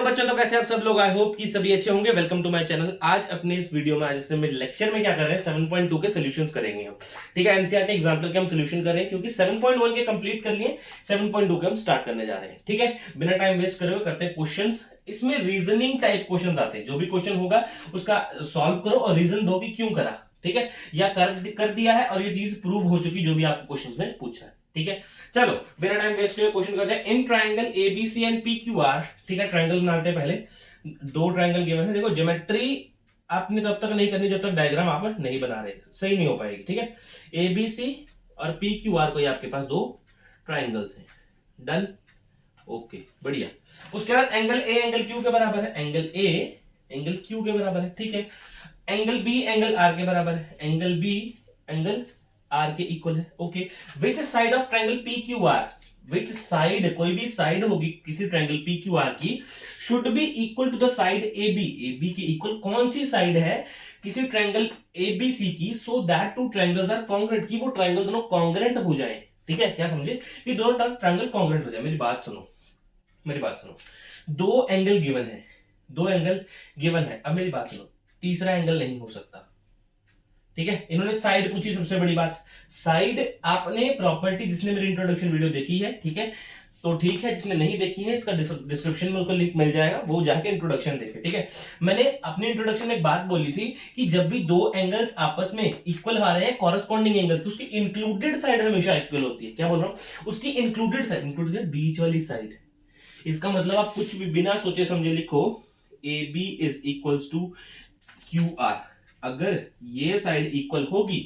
बच्चों, तो कैसे आप सब लोग? आई होप कि सभी अच्छे होंगे। Welcome to my channel. आज अपने इस वीडियो में, आज में लेक्चर में क्या कर रहे हैं, 7.2 के सॉल्यूशंस करेंगे हम। ठीक है, एनसीईआरटी एग्जांपल के हम सॉल्यूशन कर रहे हैं क्योंकि 7.1 के कंप्लीट कर लिए, 7.2 के हम स्टार्ट करने जा रहे हैं। ठीक है, बिना टाइम वेस्ट करे हुए करते हैं क्वेश्चंस। इसमें रीजनिंग टाइप क्वेश्चन आते हैं। जो भी क्वेश्चन होगा उसका सॉल्व करो और रीजन दो कि क्यों करा। ठीक है, या कर दिया है और ये चीज प्रूव हो चुकी जो भी आपको क्वेश्चन में पूछा है। ठीक है, चलो बिना टाइम वेस्ट किए क्वेश्चन करते हैं। In triangle ABC and P Q R, ठीक है, ट्राइंगल बनाते हैं। पहले दो ट्राइंगल गिवन है। देखो, ज्योमेट्री आपने तब तक नहीं करनी जब तक डायग्राम आप नहीं बना रहे, सही नहीं हो पाएगी। ठीक है, एबीसी और पी क्यू आर को आपके पास दो ट्राइंगल्स हैं। डन, ओके, बढ़िया। उसके बाद एंगल ए एंगल क्यू के बराबर है, एंगल ए एंगल क्यू के बराबर है। ठीक है, एंगल बी एंगल आर के बराबर है, एंगल बी एंगल आर के इक्वल है। Okay, which side of triangle P Q R, which side, कोई भी साइड होगी किसी ट्रायंगल पी क्यू आर की, should be equal to the side A B. A B के इक्वल कौन सी साइड है किसी ट्रायंगल ए बी सी की, so that two triangles are congruent, की वो ट्रायंगल दोनों कॉन्ग्रुएंट हो जाए। ठीक है, क्या समझे कि दोनों ट्रायंगल कॉन्ग्रुएंट हो जाए। मेरी बात सुनो, मेरी बात सुनो। दो एंगल गिवन है, दो एंगल गिवन है। अब मेरी बात सुनो, तीसरा एंगल नहीं हो सकता। ठीक है, इन्होंने साइड पूछी। सबसे बड़ी बात, साइड आपने प्रॉपर्टी, जिसने मेरी इंट्रोडक्शन वीडियो देखी है, ठीक है, तो ठीक है। जिसने नहीं देखी है, इसका डिस्क्रिप्शन में उसका लिंक मिल जाएगा, वो जाके इंट्रोडक्शन देखे। ठीक है, मैंने अपनी इंट्रोडक्शन में एक बात बोली थी कि जब भी दो एंगल्स आपस में इक्वल आ रहे हैं, कॉरेस्पॉन्डिंग एंगल्स, उसकी इंक्लूडेड साइड हमेशा इक्वल होती है। क्या बोल रहा हूं, उसकी इंक्लूडेड साइड, इंक्लूडेड बीच वाली साइड। इसका मतलब आप कुछ भी बिना सोचे समझे लिखो, A B is equals to Q R. अगर ये साइड इक्वल होगी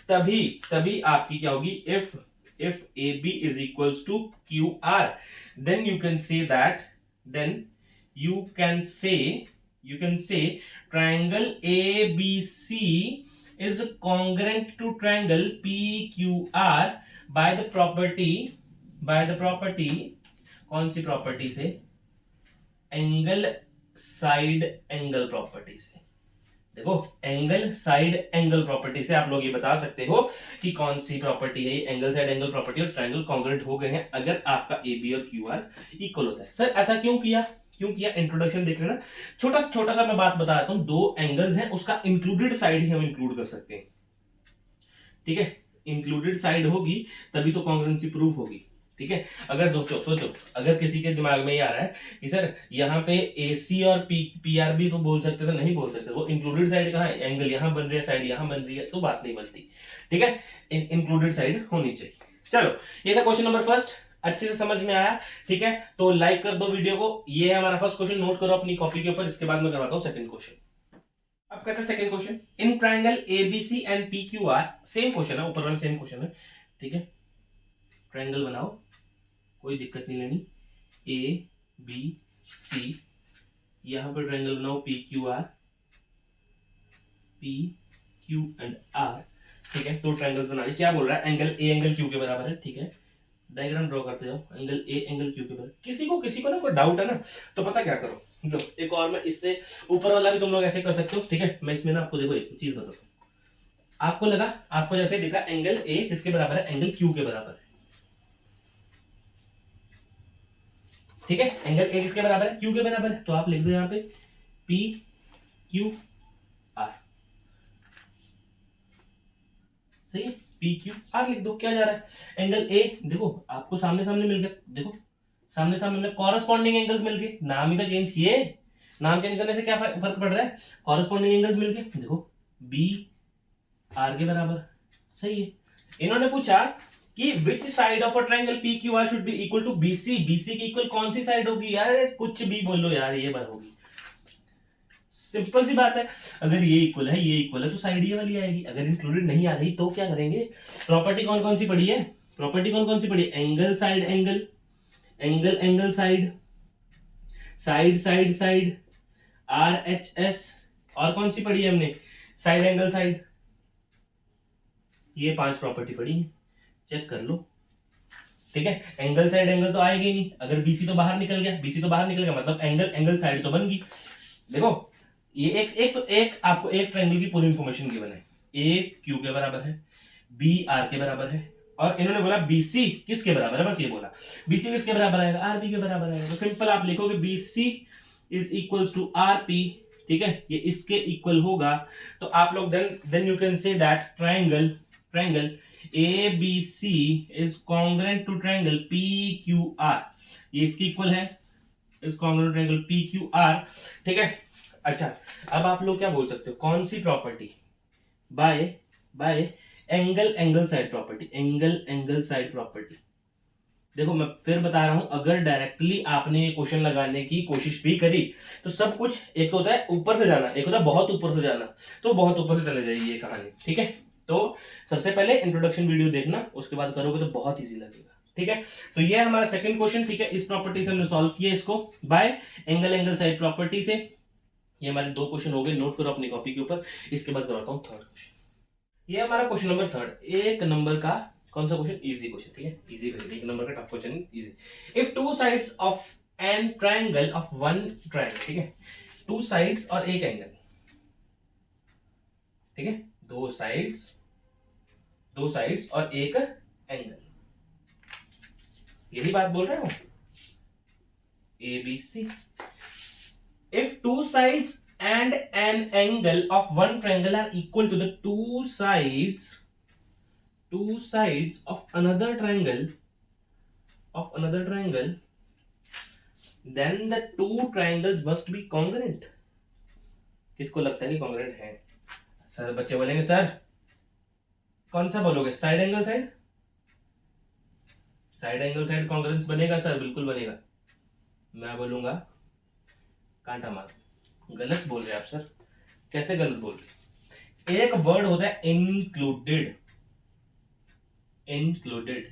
तभी तभी आपकी क्या होगी, if A B is equals to Q R, then you can say that, then you can say triangle A B C is congruent to triangle P Q R by the property, कौन सी property से, angle side angle property से। देखो, angle side angle property से आप लोग ये बता सकते हो कि कौन सी प्रॉपर्टी है, एंगल साइड एंगल प्रॉपर्टी और ट्रायंगल कॉन्ग्रुएंट हो गए हैं अगर आपका ए बी और क्यू आर इक्वल होता है। सर ऐसा क्यों किया, इंट्रोडक्शन देख लेना। छोटा सा मैं बात बता रहा हूं। दो एंगल्स हैं, उसका इंक्लूडेड साइड ही हम इंक्लूड कर सकते हैं। ठीक है, इंक्लूडेड साइड होगी तभी तो कॉन्ग्रुएंसी प्रूफ होगी। ठीक है, अगर सोचो अगर किसी के दिमाग में ये आ रहा है कि सर यहाँ पे AC और पी आर भी तो बोल सकते थे, नहीं बोल सकते, वो इंक्लूडेड साइड कहाँ है, एंगल यहाँ बन रही है, साइड यहाँ बन रही है, तो बात नहीं बनती। ठीक है, इंक्लूडेड साइड होनी चाहिए। चलो, ये था क्वेश्चन नंबर फर्स्ट। अच्छे से समझ में आया? ठीक है, तो लाइक कर दो वीडियो को। ये है हमारा फर्स्ट क्वेश्चन, नोट करो अपनी कॉपी के ऊपर। इसके बाद मैं करवाता हूँ सेकंड क्वेश्चन। अब कहते हैं second question, in triangle ABC and P Q are, same question है, ऊपर वाला सेम क्वेश्चन है। ठीक है, ट्रायंगल बनाओ, कोई दिक्कत नहीं लेनी। ए बी सी, यहां पर ट्रायंगल बनाओ पी क्यू एंड आर। ठीक है, दो ट्रायंगल्स बनाने। क्या बोल रहा है, एंगल ए एंगल क्यू के बराबर है। ठीक है, डायग्राम ड्रॉ करते जाओ, एंगल ए एंगल क्यू के बराबर। किसी को ना कोई डाउट है ना, तो पता क्या करो, लो एक और मैं इससे ऊपर वाला भी तुम लोग ऐसे कर सकते हो। ठीक है, मैं इसमें ना आपको देखो एक चीज बताता हूँ। आपको लगा, आपको जैसे दिखा एंगल ए किसके बराबर है, एंगल क्यू के बराबर है। ठीक है, एंगल ए किसके बराबर है, क्यू के बराबर है, तो आप लिख दो यहाँ पे पी क्यू आर। सही है, पी क्यू आर लिख दो। क्या जा रहा है, एंगल ए, देखो आपको सामने सामने मिल गया, देखो सामने सामने कॉरेस्पॉन्डिंग एंगल्स मिल गए। नाम ही तो चेंज किए, नाम चेंज करने से क्या फर्क पड़ रहा है, कॉरेस्पॉन्डिंग एंगल्स मिल गए। देखो बी आर के बराबर, सही है। इन्होंने पूछा कि which side of a triangle P Q R should be equal to BC, BC की इक्वल कौन सी साइड होगी यार, कुछ भी बोलो यार, ये बात होगी। सिंपल सी बात है, अगर ये इक्वल है, ये इक्वल है, तो साइड ये वाली आएगी। अगर इंक्लूडेड नहीं आ रही तो क्या करेंगे, प्रॉपर्टी कौन कौन सी पड़ी है, प्रॉपर्टी कौन कौन सी पड़ी है, angle side angle, angle angle side, side side side, RHS, और कौन सी पड़ी है हमने, साइड एंगल साइड। ये 5 प्रॉपर्टी पड़ी है, चेक कर लो। ठीक है, एंगल साइड एंगल तो आएगी नहीं, अगर बीसी तो बाहर निकल गया, बीसी तो बाहर निकल गया, मतलब एंगल एंगल साइड तो बन गई। देखो, ये एक आपको एक ट्रायंगल की पूरी इंफॉर्मेशन गिवन है। ए क्यू के बराबर है, बी आर के बराबर है, और इन्होंने बोला बीसी किसके बराबर है, बस ये बोला। बीसी किसके बराबर आएगा, आरबी के बराबर आएगा। तो सिंपल आप लिखोगे BC is equals to R P, ठीक है, ये इसके इक्वल होगा, तो आप लोग then you can say that triangle A B C is congruent to triangle P Q R, ये इसके इक्वल है, is congruent triangle P Q R, ठीक है। अच्छा, अब आप लोग क्या बोल सकते हो, कौन सी property, by angle side property, angle side property. देखो मैं फिर बता रहा हूं, अगर डायरेक्टली आपने ये क्वेश्चन लगाने की कोशिश भी करी तो सब कुछ, एक तो होता है ऊपर से जाना, एक होता है बहुत ऊपर से जाना, तो बहुत ऊपर से चले जाएगी ये कहानी, ठीक है। तो सबसे पहले इंट्रोडक्शन वीडियो देखना, उसके बाद करोगे तो बहुत इजी लगेगा, ठीक है। तो ये हमारा सेकंड क्वेश्चन, ठीक है, इस प्रॉपर्टी से हमने सॉल्व किया इसको बाय एंगल साइड प्रॉपर्टी से। ये हमारे दो क्वेश्चन हो गए, नोट करो अपनी कॉपी के ऊपर। इसके बाद करवाता हूँ थर्ड क्वेश्चन, ये हमारा क्वेश्चन नंबर थर्ड, एक नंबर का कौन सा क्वेश्चन, इजी क्वेश्चन, ठीक है, इजी एक नंबर का tough question, easy. If two sides of an triangle of one triangle, ठीक है, टू साइड्स और एक एंगल, ठीक है, दो साइड्स और एक एंगल, यही बात बोल रहे हो, A B C. If two sides and an angle of one triangle are equal to the two sides of another triangle, then the two triangles must be congruent। किसको लगता है कि congruent है? सर बच्चे बोलेंगे सर कौन सा बोलोगे, साइड एंगल साइड कॉन्ग्रुएंस बनेगा सर, बिल्कुल बनेगा। मैं बोलूंगा कांटा मार, गलत बोल रहे आप सर, कैसे गलत बोल रहे, एक वर्ड होता है इंक्लूडेड,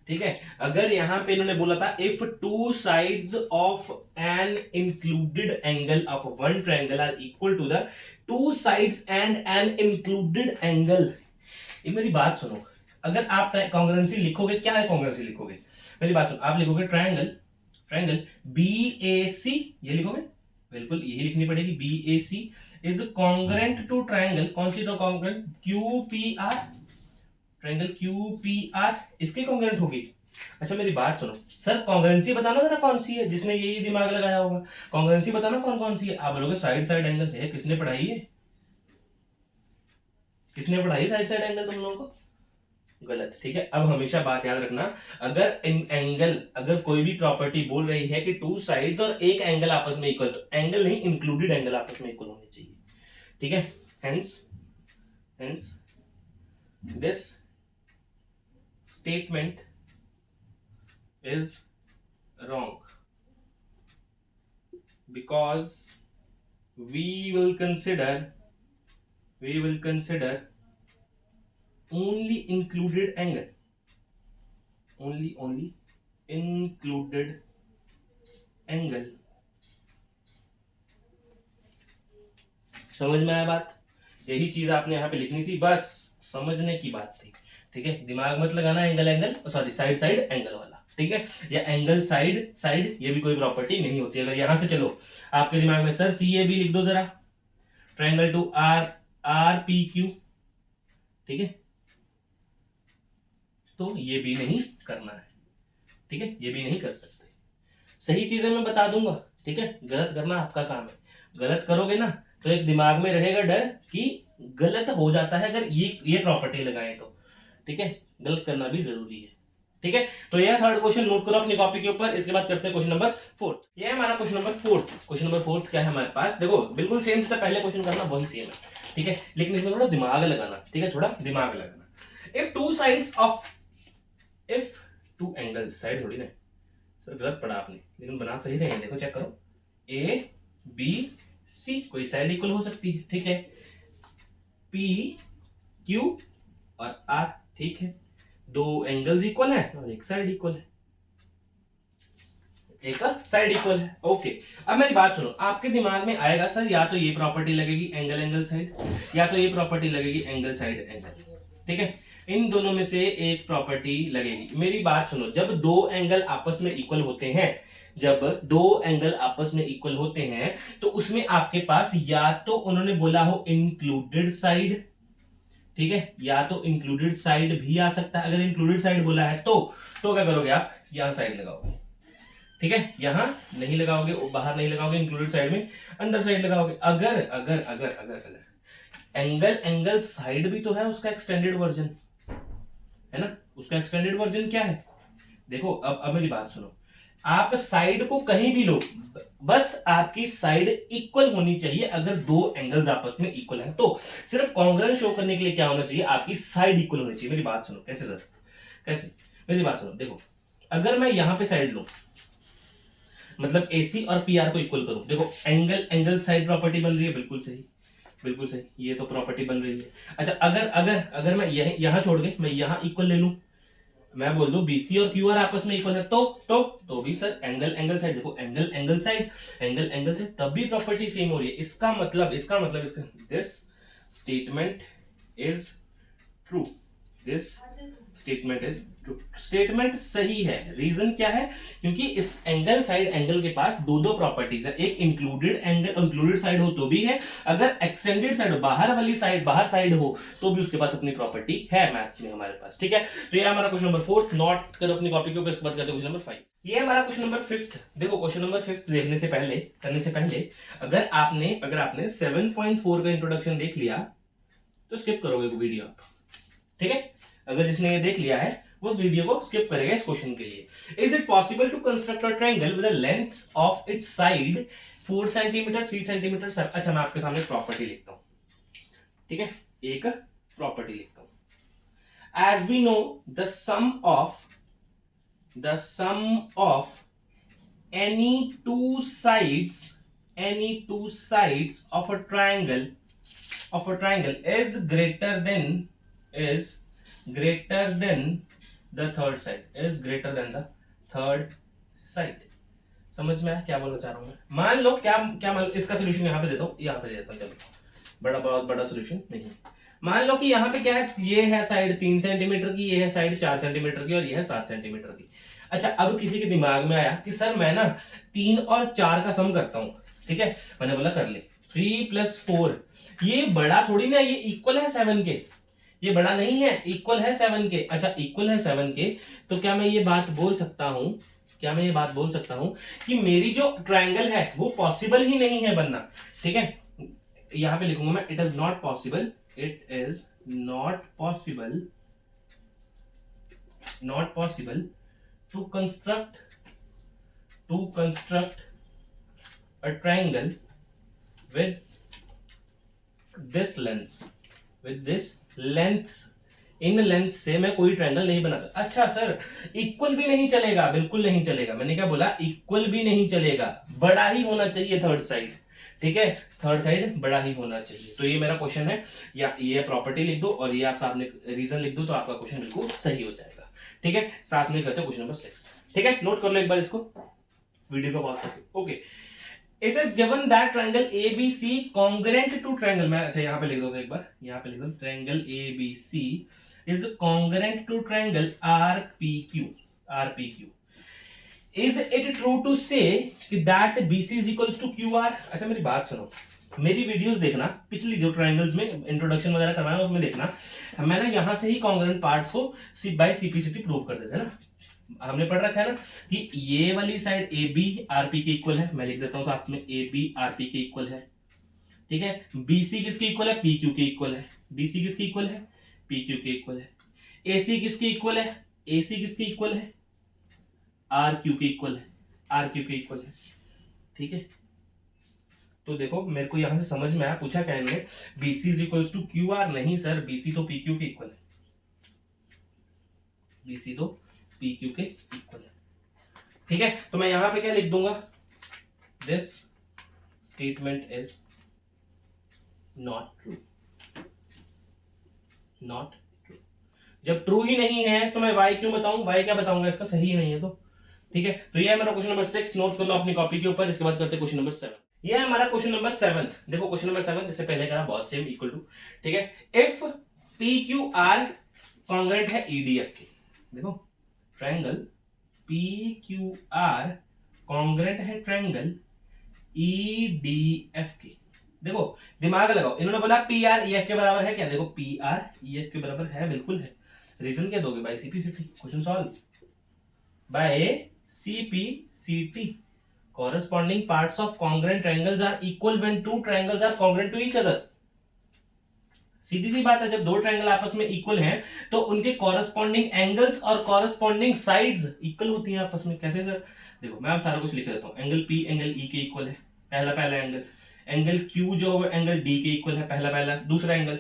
ठीक है। अगर यहां पे इन्होंने बोला था if two sides of an included angle of one triangle are equal to the two sides and an included angle, ये मेरी बात सुनो, अगर आप कॉन्ग्रुएंसी लिखोगे, क्या है कॉन्ग्रुएंसी लिखोगे, मेरी बात सुनो, आप लिखोगे ट्रायंगल बी ए सी, ये लिखोगे, बिल्कुल यही लिखनी पड़ेगी, B A C is congruent to triangle, कौन सी तो congruent, Q P R, triangle Q P R इसके कॉन्ग्रुएंट होगी। अच्छा मेरी बात सुनो सर, कॉन्ग्रुएंसी बताना जरा कौन सी है, जिसने यही दिमाग लगाया होगा, कॉन्ग्रुएंसी बताना कौन सी है। आप बोलोगे साइड एंगल है, किसने पढ़ाई है, साइड एंगल तुम लोगों को, गलत, ठीक है। अब हमेशा बात याद रखना, अगर कोई भी प्रॉपर्टी बोल रही है कि टू साइड्स और एक एंगल आपस में इक्वल, तो एंगल नहीं इंक्लूडेड एंगल आपस में इक्वल होने चाहिए, ठीक है। Hence this statement is wrong because we will consider only included angle, only included angle। समझ में आया बात, यही चीज आपने यहाँ पे लिखनी थी, बस समझने की बात थी, ठीक है। दिमाग मत लगाना एंगल सॉरी साइड एंगल वाला, ठीक है, या एंगल साइड ये भी कोई प्रॉपर्टी नहीं होती। अगर यहां से चलो आपके दिमाग में सर सी ए बी लिख दो जरा, triangle to R P Q, ठीक है, तो ये भी नहीं करना है, ठीक है, ये भी नहीं कर सकते। सही चीजें मैं बता दूंगा, ठीक है, गलत करना आपका काम है, गलत करोगे ना तो एक दिमाग में रहेगा डर कि गलत हो जाता है अगर ये प्रॉपर्टी लगाएं तो, ठीक है, गलत करना भी जरूरी है, ठीक है। तो यह थर्ड क्वेश्चन नोट करो अपनी कॉपी के ऊपर। इसके बाद करते हैं क्वेश्चन नंबर फोर्थ, ये हमारा क्वेश्चन नंबर फोर्थ क्या है हमारे पास, देखो बिल्कुल सेम जैसा पहले क्वेश्चन करना वही सेम है, ठीक है, लेकिन इसमें थोड़ा दिमाग लगाना, ठीक है, थोड़ा दिमाग लगाना। इफ टू एंगल्स, साइड थोड़ी ना सर, गलत पढ़ा आपने, लेकिन बना सही रहे हैं, देखो चेक करो, ए बी सी कोई साइड इक्वल हो सकती है, ठीक है, पी क्यू और आर, ठीक है, दो एंगल्स इक्वल है और एक साइड इक्वल है, ओके। अब मेरी बात सुनो, आपके दिमाग में आएगा सर या तो ये प्रॉपर्टी लगेगी एंगल साइड, या तो ये प्रॉपर्टी लगेगी एंगल साइड एंगल, ठीक है, इन दोनों में से एक प्रॉपर्टी लगेगी। मेरी बात सुनो, जब दो एंगल आपस में इक्वल होते हैं, तो उसमें आपके पास या तो उन्होंने बोला हो इंक्लूडेड साइड, ठीक है, या तो इंक्लूडेड साइड भी आ सकता है। अगर इंक्लूडेड साइड बोला है तो क्या करोगे आप, यहां साइड लगाओगे, ठीक है, यहां नहीं लगाओगे, बाहर नहीं लगाओगे, इंक्लूडेड साइड में अंदर साइड लगाओगे। अगर अगर अगर अगर अगर एंगल एंगल साइड भी तो है उसका एक्सटेंडेड वर्जन, है ना। उसका एक्सटेंडेड वर्जन क्या है, देखो अब मेरी बात सुनो। आप साइड को कहीं भी लो, बस आपकी साइड इक्वल होनी चाहिए। अगर दो एंगल्स आपस में इक्वल है तो सिर्फ कॉन्ग्रुएंस शो करने के लिए क्या होना चाहिए, आपकी साइड इक्वल होनी चाहिए। मेरी बात सुनो, कैसे सर, कैसे, मेरी बात सुनो। देखो अगर मैं यहां पे साइड लूं, मतलब AC और PR को इक्वल करूं, देखो एंगल एंगल साइड प्रॉपर्टी बन रही है, बिल्कुल सही, बिल्कुल सही, ये तो प्रॉपर्टी बन रही है। अच्छा अगर अगर अगर मैं यहां छोड़ के मैं यहां इक्वल ले लूं, मैं बोल दूं BC और QR आपस में इक्वल है, तो भी सर एंगल एंगल साइड, देखो angle angle side, angle angle side, तब भी प्रॉपर्टी सेम हो रही है। इसका मतलब इसका this statement is true, this statement is true, statement सही है। रीजन क्या है, क्योंकि इस एंगल साइड एंगल के पास दो दो प्रॉपर्टीज है, एक इंक्लूडेड एंगल इंक्लूडेड साइड हो तो भी है, अगर एक्सटेंडेड साइड बाहर वाली साइड बाहर साइड हो तो भी उसके पास अपनी प्रॉपर्टी है मैथ्स में हमारे पास। ठीक है, तो ये हमारा क्वेश्चन नंबर 4, नोट करो अपनी कॉपी के ऊपर। इसके बाद करते हैं क्वेश्चन नंबर 5। ये हमारा क्वेश्चन नंबर 5। देखो क्वेश्चन नंबर 5 देखने से पहले, करने से पहले अगर आपने 7.4 का इंट्रोडक्शन देख लिया तो स्किप करोगे वीडियो आप, ठीक है। अगर जिसने ये देख लिया है वो उस वीडियो को स्किप करेगा इस क्वेश्चन के लिए। Is it possible to construct a triangle with a length of its side 4 centimetre 3 centimetre. अच्छा मैं आपके सामने प्रॉपर्टी लिखता हूं, ठीक है, एक प्रॉपर्टी लिखता हूं। As we know the sum of any two sides of a triangle is greater than the third side, is greater than the third side। समझ में आया क्या बोलना चाह रहा हूं मैं। मान लो क्या क्या मान लो, इसका सोल्यूशन यहां पे देता हूं, यहां पे देता हूं, चलो बहुत बड़ा सोल्यूशन नहीं। मान लो कि यहां पे क्या है, ये है साइड 3 सेंटीमीटर की, ये है साइड 4 सेंटीमीटर की और ये है 7 सेंटीमीटर की। अच्छा अब किसी के दिमाग में आया कि सर मैं ना 3 और 4 का सम करता हूं, ठीक है, मैंने बोला कर ले, 3 + 4, ये बड़ा थोड़ी ना, ये इक्वल है 7 के, ये बड़ा नहीं है, इक्वल है 7 के। अच्छा इक्वल है 7 के, तो क्या मैं ये बात बोल सकता हूं, कि मेरी जो ट्रायंगल है वो पॉसिबल ही नहीं है बनना, ठीक है। यहां पे लिखूंगा मैं, it is not possible to construct a triangle with this length इन लेंथ से मैं कोई ट्रायंगल नहीं बना सकता। अच्छा सर इक्वल भी नहीं चलेगा, बिल्कुल नहीं चलेगा, मैंने क्या बोला, इक्वल भी नहीं चलेगा, बड़ा ही होना चाहिए थर्ड साइड, ठीक है, थर्ड साइड बड़ा ही होना चाहिए। तो ये मेरा क्वेश्चन है, या ये प्रॉपर्टी लिख दो और ये आप सामने रीजन लिख दो, तो आपका क्वेश्चन बिल्कुल सही हो जाएगा। ठीक है, साथ में करते हैं क्वेश्चन नंबर 6। ठीक है, नोट कर लो एक बार इसको, वीडियो को पॉज करके। Okay, it is given that triangle ABC congruent to triangle, मैं अच्छा यहाँ पे लिख दो एक बार, यहाँ पे लिख दो, triangle ABC is congruent to triangle RPQ। Is it true to say that BC is equals to QR। अच्छा मेरी बात सुनो, मेरी वीडियोस देखना, पिछली जो ट्रायंगल्स में इंट्रोडक्शन वगैरह करवाया उसमें देखना, मैंने यहां से ही कॉन्ग्रुएंट पार्ट्स को बाय CP/CT प्रूव कर देते हैं ना। हमने पढ़ रखा है ना कि ये वाली साइड AB RP के इक्वल है, मैं लिख देता हूं साथ में, AB RP के इक्वल है, ठीक है। BC किसके इक्वल है, PQ के इक्वल है, BC किसके इक्वल है, PQ के इक्वल है। AC किसके इक्वल है, AC किसके इक्वल है, RQ के इक्वल है, RQ के इक्वल है, ठीक है। तो देखो मेरे को यहां से समझ में आया, पूछा क्या इन्होंने, BC is equals to QR, नहीं सर, BC तो PQ के इक्वल है, BC तो PQ के इक्वल है, ठीक है। तो मैं यहां पे क्या लिख दूंगा, this statement is not true, not true. जब ट्रू ही नहीं है तो मैं वाई क्यों बताऊं, वाई क्या बताऊंगा, इसका सही ही नहीं है तो, ठीक है। तो ये है मेरा क्वेश्चन नंबर 6, नोट कर लो अपनी कॉपी के ऊपर। इसके बाद करते हैं क्वेश्चन नंबर 7। ये है हमारा क्वेश्चन नंबर 7। देखो क्वेश्चन नंबर 7 जिससे पहले करा बहुत सेम, इक्वल टू, ठीक है। इफ PQR कॉन्ग्रुएंट है EDF के, देखो ट्रायंगल PQR कॉन्ग्रुएंट है ट्रायंगल EDF के, देखो दिमाग लगाओ, इन्होंने बोला PR EF के बराबर है क्या, देखो PR EF के बराबर है, बिल्कुल है। रीजन क्या दोगे, by CP/CT, question solve by CT corresponding parts of congruent triangles are equal when two triangles are congruent to each other। सीधी सी बात है, जब दो ट्रायंगल आपस में इक्वल हैं तो उनके कॉरस्पॉन्डिंग एंगल्स और कॉरस्पॉन्डिंग साइड्स इक्वल होती हैं आपस में। कैसे सर? देखो मैं आप सारा कुछ लिख देता हूं। एंगल P एंगल E के इक्वल है, पहला एंगल। एंगल Q जो है एंगल D के इक्वल है, पहला। दूसरा एंगल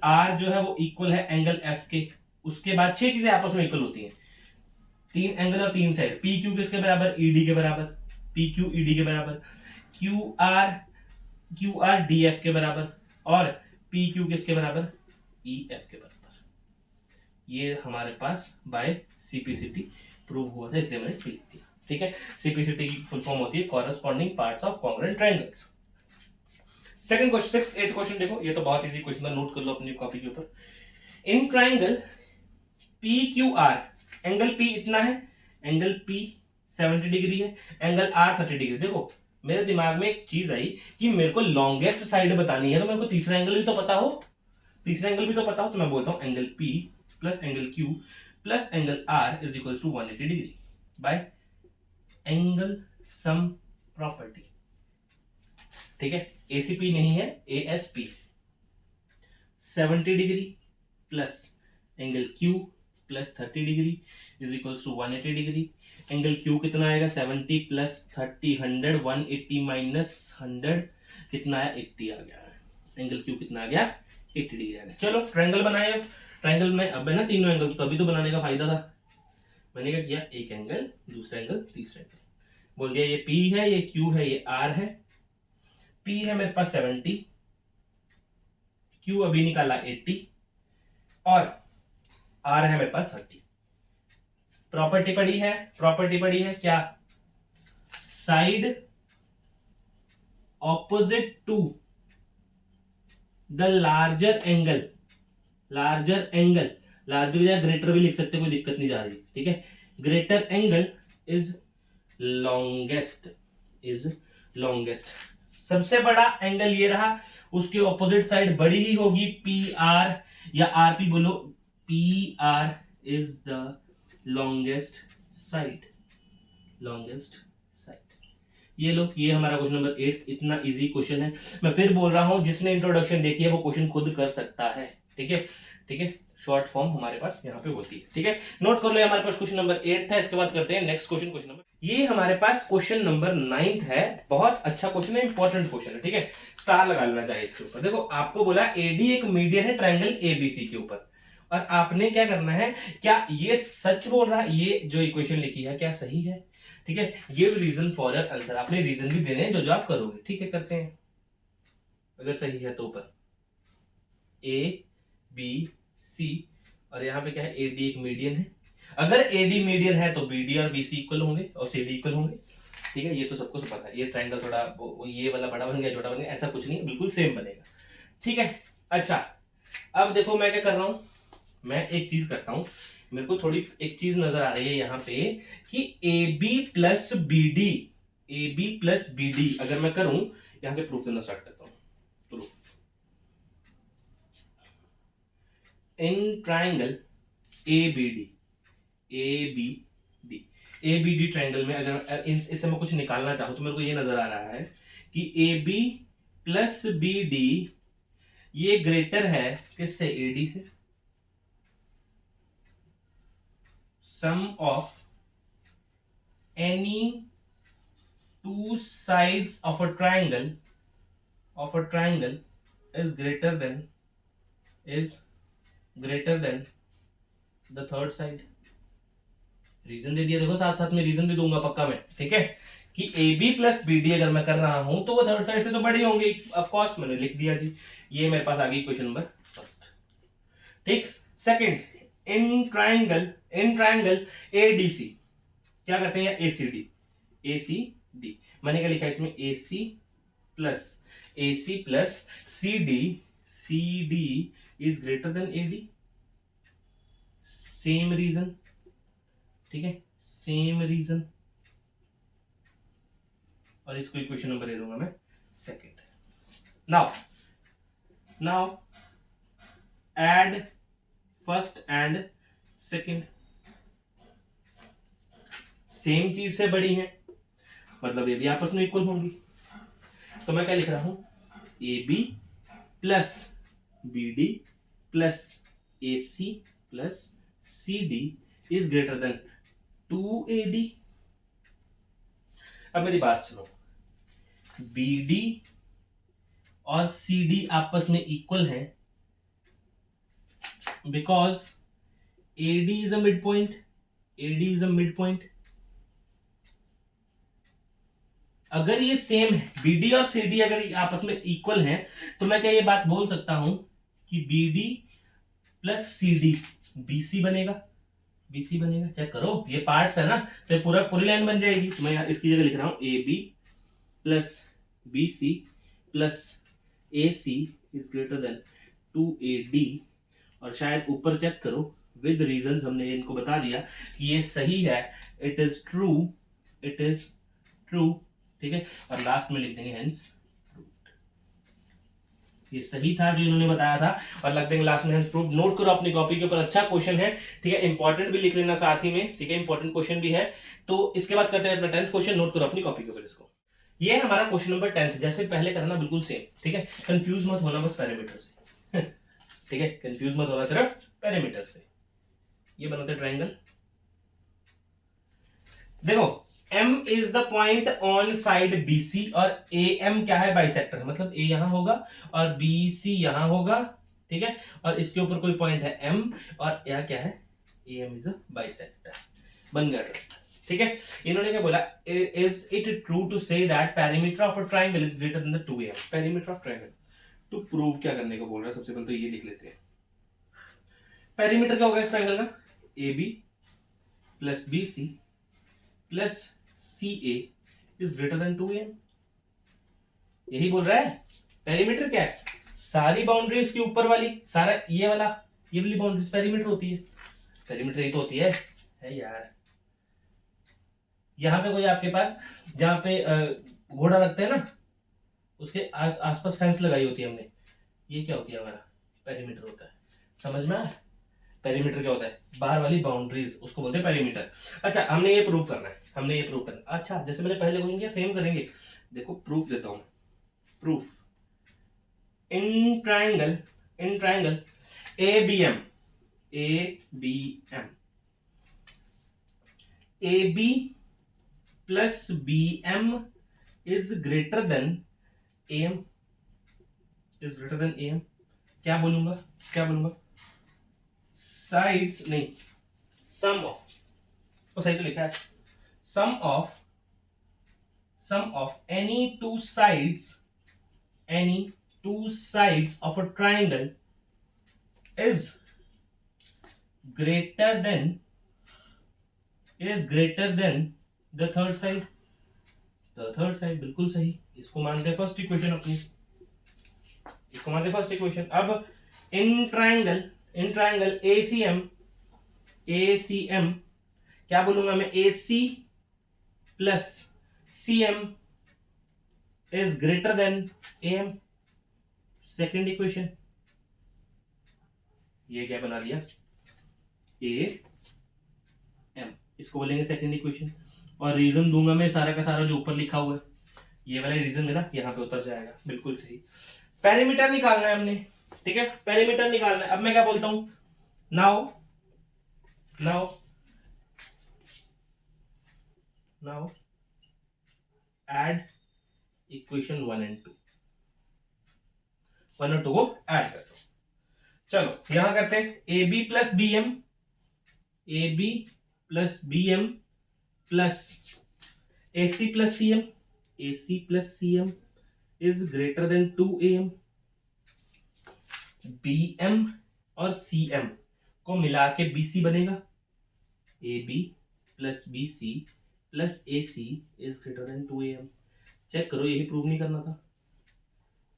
R जो है वो इक्वल है एंगल F के। उसके बाद 6 चीजें आपस में इक्वल होती हैं, 3 एंगल और 3 साइड। PQ किसके बराबर? ED के बराबर। PQ ED के बराबर। QR DF के बराबर और PQ किसके बराबर? EF के बराबर। ये हमारे पास बाय CPCT प्रूव हुआ था, इसलिए मैंने लिख दिया। ठीक है, CPCT की फुल फॉर्म होती है corresponding parts of congruent triangles. Second question, 6th 8th question देखो, ये तो बहुत इजी क्वेश्चन था, नोट कर लो अपनी कॉपी के ऊपर। In triangle PQR angle P इतना है, एंगल P 70 डिग्री है, एंगल R 30 डिग्री। देखो मेरे दिमाग में एक चीज आई कि मेरे को लॉन्गेस्ट साइड बतानी है, तो मेरे को तीसरा एंगल भी तो पता हो, तो मैं बोलता हूं angle P plus angle Q plus angle R is equal to 180 degree by angle sum property. ठीक है, ACP नहीं है, ASP। 70 degree plus angle Q plus 30 degree is equal to 180 degree. Angle Q कितना आएगा? 70 प्लस 30 100, 180 माइनस 100 कितना है? 80 आ गया। Angle Q कितना आ गया? 80 डिग्री आ गया। चलो ट्रायंगल बनाए। अब ट्रायंगल में अब है ना तीनों एंगल, तो तभी तो बनाने का फायदा था। मैंने क्या किया? एक एंगल, दूसरा एंगल, तीसरा एंगल। बोल दिया ये P है, ये Q है, ये R है। P है मेरे पास 70, Q अभी निकाला 80 और R है मेरे पास 30। प्रॉपर्टी पड़ी है क्या? Side opposite to the larger angle या ग्रेटर भी लिख सकते, कोई दिक्कत नहीं जा रही। ठीक है, ग्रेटर एंगल इज लॉन्गेस्ट। सबसे बड़ा एंगल ये रहा, उसके ऑपोजिट साइड बड़ी ही होगी, PR या RP बोलो। PR is the longest side. ये लो, ये हमारा क्वेश्चन नंबर 8। इतना इजी क्वेश्चन है। मैं फिर बोल रहा हूं, जिसने इंट्रोडक्शन देखी है वो क्वेश्चन खुद कर सकता है। ठीक है, शॉर्ट फॉर्म हमारे पास यहाँ पे होती है। ठीक है, नोट कर लो, हमारे पास क्वेश्चन नंबर 8 था। इसके बाद करते हैं नेक्स्ट क्वेश्चन नंबर, ये हमारे पास क्वेश्चन नंबर 9 है। बहुत अच्छा क्वेश्चन है, इंपॉर्टेंट क्वेश्चन है। ठीक है, स्टार लगा लेना चाहिए इसके ऊपर। देखो आपको बोला AD एक मीडियन है ट्रायंगल ABC के ऊपर, और आपने क्या करना है, क्या ये सच बोल रहा है? ये जो इक्वेशन लिखी है क्या सही है? ठीक है, give reason for your answer. आपने रीजन भी देने हैं जो आप करोगे। ठीक है, करते हैं। अगर सही है तो ऊपर ABC, और यहाँ पे क्या है? AD एक मीडियन है। अगर AD मीडियन है तो BD और BC इक्वल होंगे और CD इक्वल होंगे। ठीक है, ये तो सबको पता है। ये ट्रायंगल थोड़ा ये वाला बड़ा बन गया, छोटा बन गया, ऐसा कुछ नहीं है, बिल्कुल सेम बनेगा। ठीक है, अच्छा अब देखो मैं क्या कर रहा हूं, मैं एक चीज करता हूं। मेरे को थोड़ी एक चीज नजर आ रही है यहाँ पे कि AB प्लस BD अगर मैं करूं, यहां से प्रूफ देना स्टार्ट करता हूं। Proof in triangle ABD triangle में अगर इससे मैं कुछ निकालना चाहूं तो मेरे को ये नजर आ रहा है कि AB प्लस BD ये ग्रेटर है किससे? AD से। Sum of any two sides of a triangle is greater than the third side। Reason दे दिया, देखो साथ साथ में रीजन भी दूंगा पक्का मैं। ठीक है, कि AB प्लस BD अगर मैं कर रहा हूं तो वो थर्ड साइड से तो बड़ी होंगी, ऑफ कोर्स मैंने लिख दिया जी। ये मेरे पास आ गई क्वेश्चन नंबर फर्स्ट। ठीक, सेकंड, इन ट्रायंगल ADC क्या करते हैं? ACD। मैंने क्या लिखा इसमें? AC plus CD is greater than AD। Same reason. ठीक है, सेम रीजन, और इसको इक्वेशन नंबर दे दूंगा मैं second. Now add first and second. Same चीज से बड़ी हैं, मतलब ये भी आपस में इक्वल होंगी। तो मैं क्या लिख रहा हूं, A B plus B D plus A C plus C D is greater than 2AD। अब मेरी बात सुनो, BD और CD आपस में इक्वल हैं because AD is a mid point, AD is a mid point. अगर ये सेम है, BD और CD अगर आपस में इक्वल हैं, तो मैं क्या ये बात बोल सकता हूं कि BD प्लस CD BC बनेगा, BC बनेगा। चेक करो, ये पार्ट्स है ना, तो पूरा पूरी लाइन बन जाएगी। तो मैं इसकी जगह लिख रहा हूं AB plus BC plus AC is greater than 2AD। और शायद ऊपर चेक करो, विद रीजंस हमने इनको बता दिया कि ये सही है, it is true, it is true, ठीक है। और लास्ट में लिख देंगे हेंस प्रूव्ड। ये सही था जो इन्होंने बताया था, और लग देंगे लास्ट में हेंस प्रूव्ड। नोट करो अपनी कॉपी के ऊपर, अच्छा क्वेश्चन है, ठीक है। इंपॉर्टेंट भी लिख लेना साथ ही में, ठीक है, इंपॉर्टेंट क्वेश्चन भी है। तो इसके बाद करते हैं अपना 10th क्वेश्चन। नोट करो अपनी कॉपी के ऊपर इसको। ये है हमारा क्वेश्चन नंबर 10th। जैसे पहले करना बिल्कुल सेम, ठीक है। कंफ्यूज मत होना बस पैरामीटर से ठीक है, कंफ्यूज मत होना सिर्फ पैरामीटर से। ये बनाते ट्रायंगल। देखो, M is the point on side BC और AM क्या है, बाइसेक्टर, मतलब A यहां होगा और BC यहां होगा, ठीक है। और इसके ऊपर कोई पॉइंट है M, और यह क्या है, AM इज अ बाइसेक्टर। बन गया, ठीक है। इन्होंने क्या बोला, is it true to say that perimeter of a triangle is greater than the 2AM। Perimeter of triangle to prove क्या करने को बोल रहा है, सबसे पहले तो ये लिख लेते हैं। पेरीमीटर क्या होगा इस ट्रायंगल का, AB plus BC plus CA is greater than 2AM। यही बोल रहा है। पेरीमीटर क्या है, सारी बाउंड्रीज के ऊपर वाली, सारा ये वाला, ये वाली बाउंड्रीज पेरीमीटर होती है। पेरीमीटर ही तो होती है यार। यहाँ पे कोई आपके पास, जहाँ पे घोड़ा रखते हैं ना, उसके आसपास फेंस लगाई होती है हमने, ये क्या होती है, हमारा पेरीमीटर होता है। समझ में, पेरीमीटर क्या होता है, बाहर वाली बाउंड्रीज, उसको बोलते हैं पेरीमीटर। अच्छा, हमने ये प्रूव करना है, हमने ये प्रूव करना। अच्छा, जैसे मैंने पहले क्वेश्चन किया सेम करेंगे। देखो प्रूफ देता हूं मैं, proof in triangle, in triangle ABM, ABM, AB plus BM is greater then AM, is greater then AM। क्या बोलूंगा, क्या बोलूंगा, साइड्स नहीं, सम ऑफ, वो सही तो लिखा है, sum of any two sides, any two sides of a triangle is greater than, is greater than the third side, the third side, बिल्कुल सही। इसको मानते हैं फर्स्ट इक्वेशन अपनी, इसको मानते हैं फर्स्ट इक्वेशन। अब in triangle, in triangle ACM, ACM क्या बोलूंगा मैं, AC plus CM is greater then AM। Second equation, ये क्या बना दिया, AM, इसको बोलेंगे सेकेंड इक्वेशन। और रीजन दूंगा मैं सारा का सारा जो ऊपर लिखा हुआ है, ये वाला रीजन मेरा यहाँ पे उतर जाएगा, बिल्कुल सही। पेरीमीटर निकालना है हमने, ठीक है, पेरीमीटर निकालना है। अब मैं क्या बोलता हूं, नाउ add इक्वेशन 1 and 2, 1 और 2 को ऐड कर दो। चलो यहां करते हैं, AB plus BM, AB plus BM plus AC plus CM, AC plus CM is greater than 2AM। BM और CM को मिला के BC बनेगा, AB plus BC plus AC is greater than 2AM। Check करो, यही प्रूव नहीं करना था,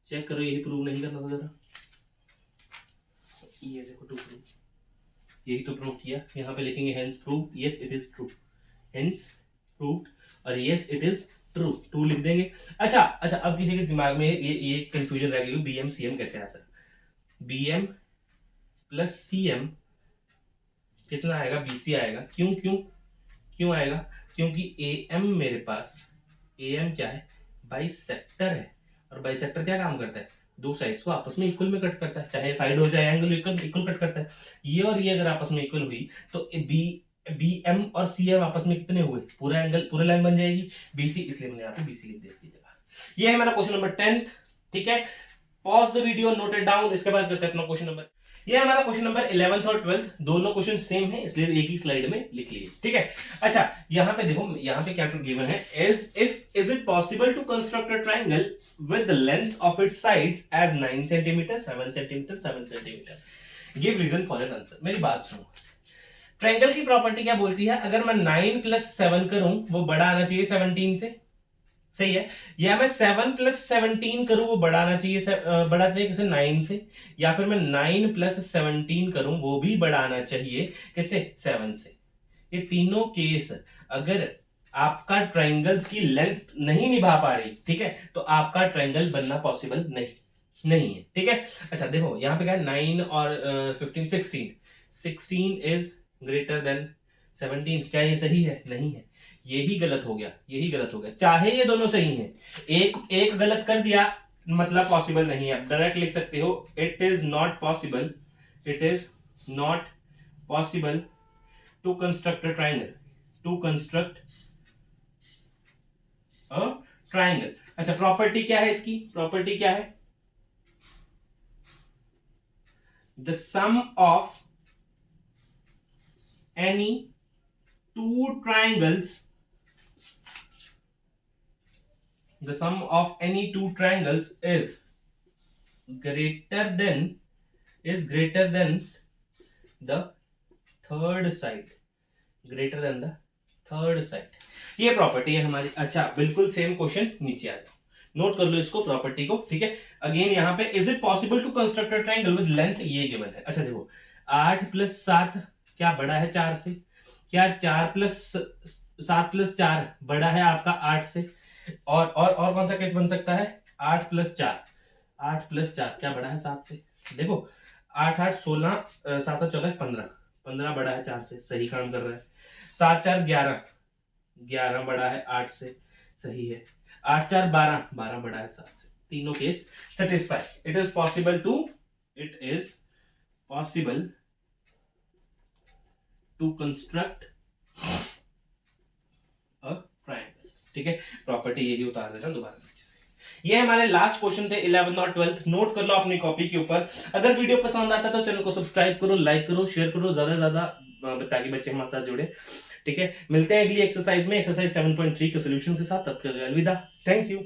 चेक करो, यही प्रूव नहीं करना था जरा। ये देखो, टू प्रूव, यही तो प्रूव किया। यहाँ पे लिखेंगे hence proved, yes it is true, hence proved, और yes it is true, true लिख देंगे। अच्छा, अब किसी के दिमाग में ये कंफ्यूजन रह गई, BM CM कैसे आ सकता, BM प्लस CM कितना आएगा, BC आएगा। क्यों आएगा, क्योंकि ए एम मेरे पास, ए एम क्या है, बाइसेक्टर है, और बाइसेक्टर क्या काम करता है, दो साइड्स को आपस में इक्वल में कट करता है, चाहे साइड हो जाए एंगल इक्वल इक्वल कट करता है। ये और ये अगर आपस में इक्वल हुई तो बी बी एम और सी एम आपस में कितने हुए, पूरा एंगल पूरा लाइन बन जाएगी बीसी, इसलिए मैंने यहाँ पे बीसी लिख दिया इसकी जगह। ये है मेरा क्वेश्चन नंबर 10। ठीक है, pause the video, note it down, इसके बाद करते हैं अपना क्वेश्चन नंबर। ये हमारा क्वेश्चन नंबर 11th और 12th, दोनों क्वेश्चन सेम है इसलिए एक ही स्लाइड में लिख लिए। ठीक है, अच्छा यहाँ पे देखो, यहाँ पे क्या गिवन है, is it possible to construct a triangle with the length of its sides as 9 centimetre, 7 centimetre, 7 centimetre, give reason for an answer. मेरी बात सुनो, ट्रायंगल की प्रॉपर्टी क्या बोलती है, अगर मैं 9 + 7 करूं वो बड़ा आना चाहिए 17 से, सही है, या मैं 7 + 17 करूं वो बड़ा आना चाहिए, बड़ा चाहिए किसे, 9 से, या फिर मैं 9 + 17 करूं वो भी बड़ा आना चाहिए किसे, 7 से। ये तीनों केस अगर आपका ट्रायंगल्स की लेंथ नहीं निभा पा रही, ठीक है, तो आपका ट्रायंगल बनना पॉसिबल नहीं है। ठीक है, अच्छा देखो यहाँ पे क्या है, 9 और 15, 16 इज ग्रेटर देन 17, क्या ये सही है, नहीं है, यही गलत हो गया, यही गलत हो गया, चाहे ये दोनों सही हैं, एक गलत कर दिया मतलब पॉसिबल नहीं है। आप डायरेक्ट लिख सकते हो, it is not possible, it is not possible to construct a triangle, to construct a triangle. अच्छा प्रॉपर्टी क्या है इसकी, प्रॉपर्टी क्या है, the sum of any two triangles, the sum of any two triangles is greater than the third side, greater than the third side, ये property है हमारी। अच्छा बिल्कुल सेम क्वेश्चन नीचे आ जाओ, नोट कर लो इसको प्रॉपर्टी को। ठीक है, अगेन यहाँ पे is it possible to construct a triangle with length, ये गिवन है। अच्छा देखो 8 + 7 क्या बड़ा है 4 से, क्या 4 + 7 + 4 बड़ा है आपका 8 से, और कौन सा केस बन सकता है, 8 + 4, 8 + 4 क्या बड़ा है 7 से। देखो 8 8 16, 7 7 14 15, 15 बड़ा है 4 से, सही काम कर रहा है। 7 4 11, 11 बड़ा है 8 से, सही है। 8 4 12, 12 बड़ा है 7 से, तीनों case satisfy. It is possible to construct a triangle. ठीक है, प्रॉपर्टी यही उतार देना दोबारा नीचे से। ये हमारे लास्ट क्वेश्चन थे 11th और 12th, नोट कर लो अपनी कॉपी के ऊपर। अगर वीडियो पसंद आता है तो चैनल को सब्सक्राइब करो, लाइक करो, शेयर करो ज्यादा से ज्यादा, ताकि बच्चे हमारे साथ जुड़े। ठीक है, मिलते हैं अगली एक्सरसाइज में, एक्सरसाइज 7.3 के सोल्यूशन के साथ। तब तक अलविदा, थैंक यू।